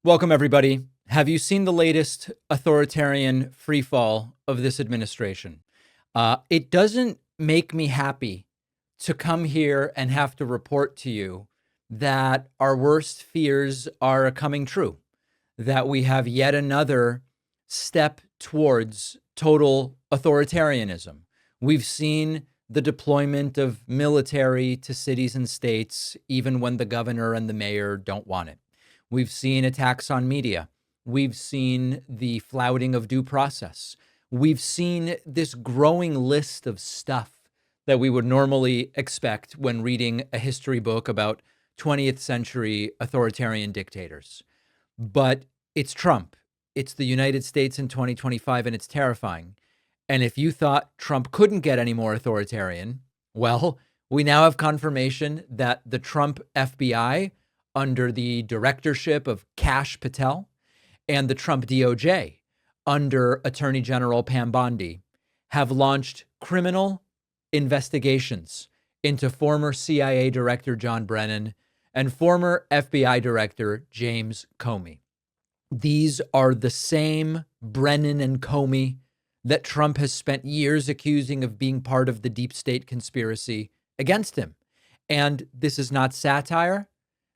Welcome, everybody. Have you seen the latest authoritarian free fall of this administration? It doesn't make me happy to come here and have to report to you that our worst fears are coming true, that we have yet another step towards total authoritarianism. We've seen the deployment of military to cities and states, even when the governor and the mayor don't want it. We've seen attacks on media. We've seen the flouting of due process. We've seen this growing list of stuff that we would normally expect when reading a history book about 20th century authoritarian dictators. But it's Trump. It's the United States in 2025, and it's terrifying. And if you thought Trump couldn't get any more authoritarian, well, we now have confirmation that the Trump FBI, under the directorship of Kash Patel, and the Trump DOJ, under Attorney General Pam Bondi, have launched criminal investigations into former CIA Director John Brennan and former FBI Director James Comey. These are the same Brennan and Comey that Trump has spent years accusing of being part of the deep state conspiracy against him. And this is not satire.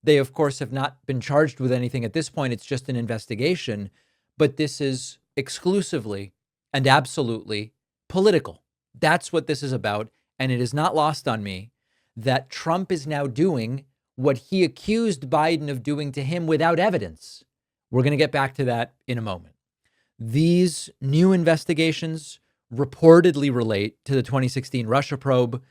They, of course, have not been charged with anything at this point. It's just an investigation. But this is exclusively and absolutely political. That's what this is about. And it is not lost on me that Trump is now doing what he accused Biden of doing to him without evidence. We're going to get back to that in a moment. These new investigations reportedly relate to the 2016 Russia probe.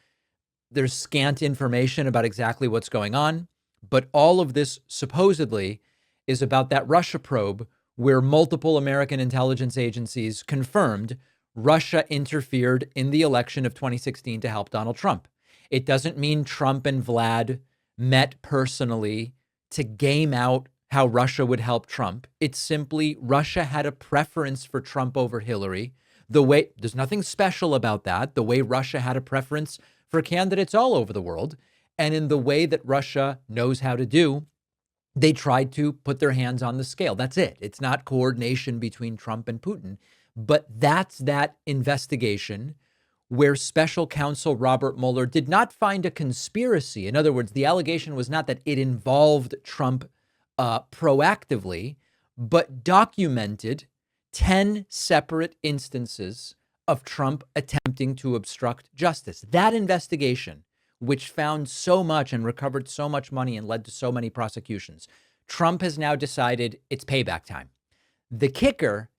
There's scant information about exactly what's going on. But all of this supposedly is about that Russia probe where multiple American intelligence agencies confirmed Russia interfered in the election of 2016 to help Donald Trump. It doesn't mean Trump and Vlad met personally to game out how Russia would help Trump. It's simply Russia had a preference for Trump over Hillary. There's nothing special about that. The way Russia had a preference for candidates all over the world. And in the way that Russia knows how to do, they tried to put their hands on the scale. That's it. It's not coordination between Trump and Putin. But that's that investigation where special counsel Robert Mueller did not find a conspiracy. In other words, the allegation was not that it involved Trump proactively, but documented 10 separate instances of Trump attempting to obstruct justice. That investigation, which found so much and recovered so much money and led to so many prosecutions, Trump has now decided it's payback time. The kicker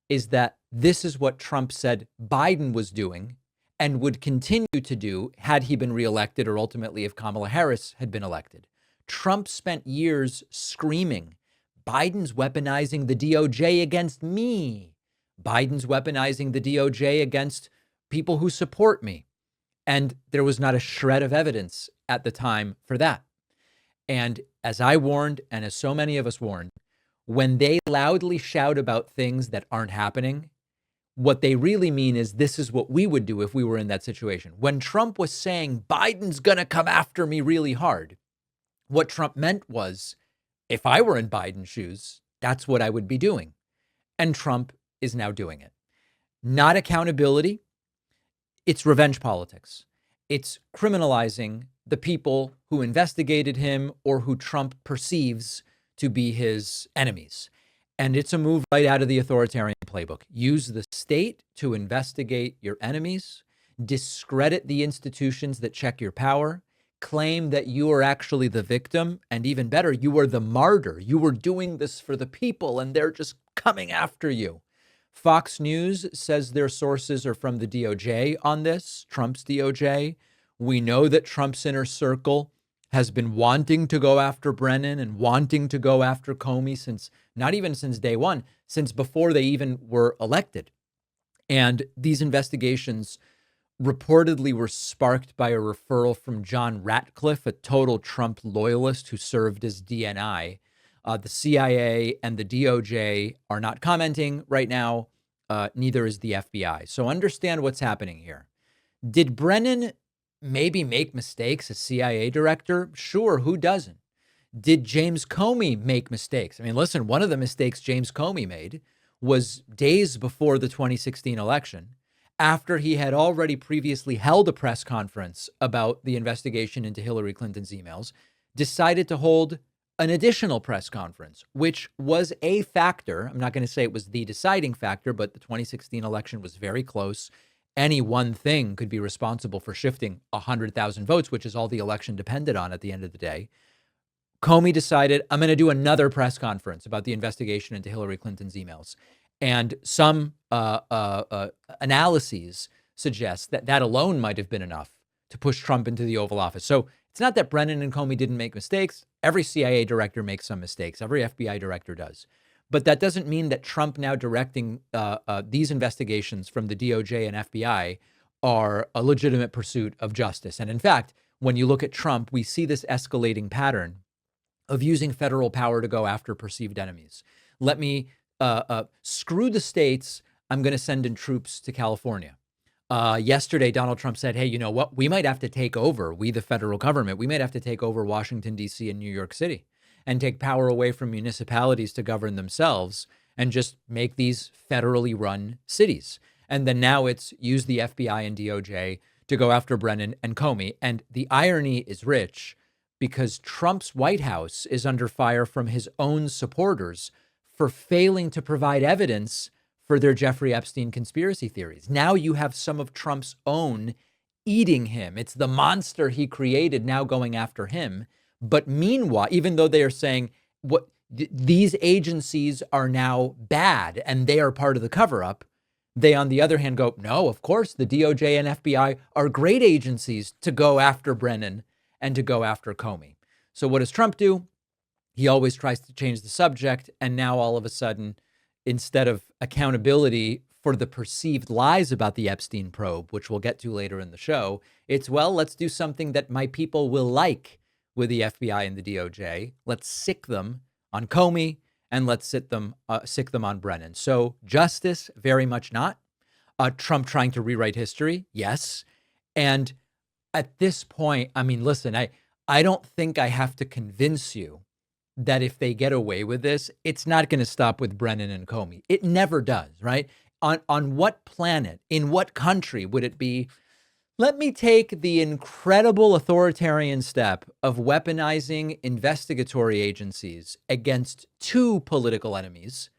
is that this is what Trump said Biden was doing and would continue to do had he been reelected, or ultimately if Kamala Harris had been elected. Trump spent years screaming, Biden's weaponizing the DOJ against me. Biden's weaponizing the DOJ against people who support me. And there was not a shred of evidence at the time for that. And as I warned, and as so many of us warned, when they loudly shout about things that aren't happening, what they really mean is this is what we would do if we were in that situation. When Trump was saying Biden's going to come after me really hard, what Trump meant was if I were in Biden's shoes, that's what I would be doing. And Trump is now doing it. Not accountability. It's revenge politics. It's criminalizing the people who investigated him or who Trump perceives to be his enemies. And it's a move right out of the authoritarian playbook. Use the state to investigate your enemies, discredit the institutions that check your power, claim that you are actually the victim, and even better, you are the martyr. You were doing this for the people and they're just coming after you. Fox News says their sources are from the DOJ on this, Trump's DOJ. We know that Trump's inner circle has been wanting to go after Brennan and wanting to go after Comey since, not even since day one, since before they even were elected. And these investigations reportedly were sparked by a referral from John Ratcliffe, a total Trump loyalist who served as DNI. The CIA and the DOJ are not commenting right now. Neither is the FBI. So understand what's happening here. Did Brennan maybe make mistakes as CIA director? Sure, who doesn't? Did James Comey make mistakes? I mean, listen, one of the mistakes James Comey made was days before the 2016 election, after he had already previously held a press conference about the investigation into Hillary Clinton's emails, decided to hold an additional press conference, which was a factor. I'm not going to say it was the deciding factor, but the 2016 election was very close. Any one thing could be responsible for shifting 100,000 votes, which is all the election depended on at the end of the day. Comey decided, I'm going to do another press conference about the investigation into Hillary Clinton's emails. And some analyses suggest that that alone might have been enough to push Trump into the Oval Office. So it's not that Brennan and Comey didn't make mistakes. Every CIA director makes some mistakes. Every FBI director does. But that doesn't mean that Trump now directing these investigations from the DOJ and FBI are a legitimate pursuit of justice. And in fact, when you look at Trump, we see this escalating pattern of using federal power to go after perceived enemies. Let me screw the states. I'm going to send in troops to California. Yesterday, Donald Trump said, hey, you know what? We might have to take over, we, the federal government, we might have to take over Washington, D.C. and New York City and take power away from municipalities to govern themselves and just make these federally run cities. And then now it's use the FBI and DOJ to go after Brennan and Comey. And the irony is rich because Trump's White House is under fire from his own supporters for failing to provide evidence for their Jeffrey Epstein conspiracy theories. Now you have some of Trump's own eating him. It's the monster he created now going after him. But meanwhile, even though they are saying these agencies are now bad and they are part of the cover-up, they, on the other hand, go, no, of course, the DOJ and FBI are great agencies to go after Brennan and to go after Comey. So what does Trump do? He always tries to change the subject. And now all of a sudden, instead of accountability for the perceived lies about the Epstein probe, which we'll get to later in the show, it's, well, let's do something that my people will like with the FBI and the DOJ. Let's sick them on Comey and let's sick them on Brennan. So justice, very much not. Trump trying to rewrite history, yes. And at this point, I mean, listen, I don't think I have to convince you that if they get away with this, it's not going to stop with Brennan and Comey. It never does, right? On what planet, in what country would it be? Let me take the incredible authoritarian step of weaponizing investigatory agencies against two political enemies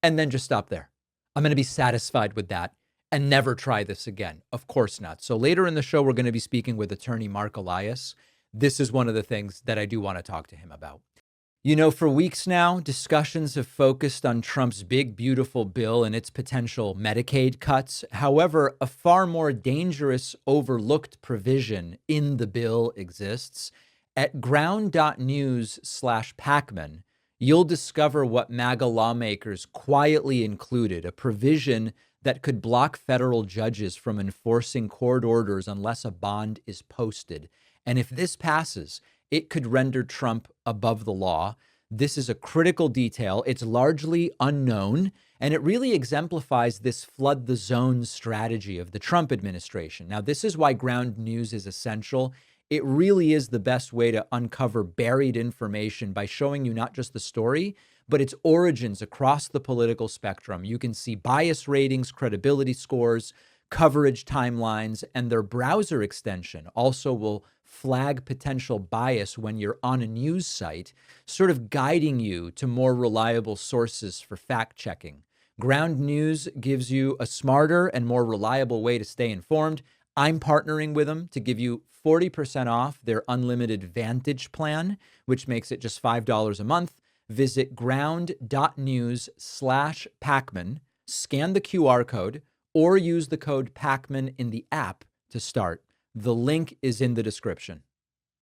and then just stop there. I'm going to be satisfied with that and never try this again. Of course not. So later in the show, we're going to be speaking with attorney Mark Elias. This is one of the things that I do want to talk to him about. You know, for weeks now, discussions have focused on Trump's big, beautiful bill and its potential Medicaid cuts. However, a far more dangerous, overlooked provision in the bill exists. At ground.news/Pacman, you'll discover what MAGA lawmakers quietly included, a provision that could block federal judges from enforcing court orders unless a bond is posted. And if this passes, it could render Trump above the law. This is a critical detail. It's largely unknown, and it really exemplifies this flood the zone strategy of the Trump administration. Now, this is why ground news is essential. It really is the best way to uncover buried information by showing you not just the story, but its origins across the political spectrum. You can see bias ratings, credibility scores, coverage timelines, and their browser extension also will flag potential bias when you're on a news site, sort of guiding you to more reliable sources for fact checking. Ground News gives you a smarter and more reliable way to stay informed. I'm partnering with them to give you 40% off their unlimited Vantage plan, which makes it just $5 a month. Visit ground.news/Pacman, scan the QR code, or use the code Pacman in the app to start. The link is in the description.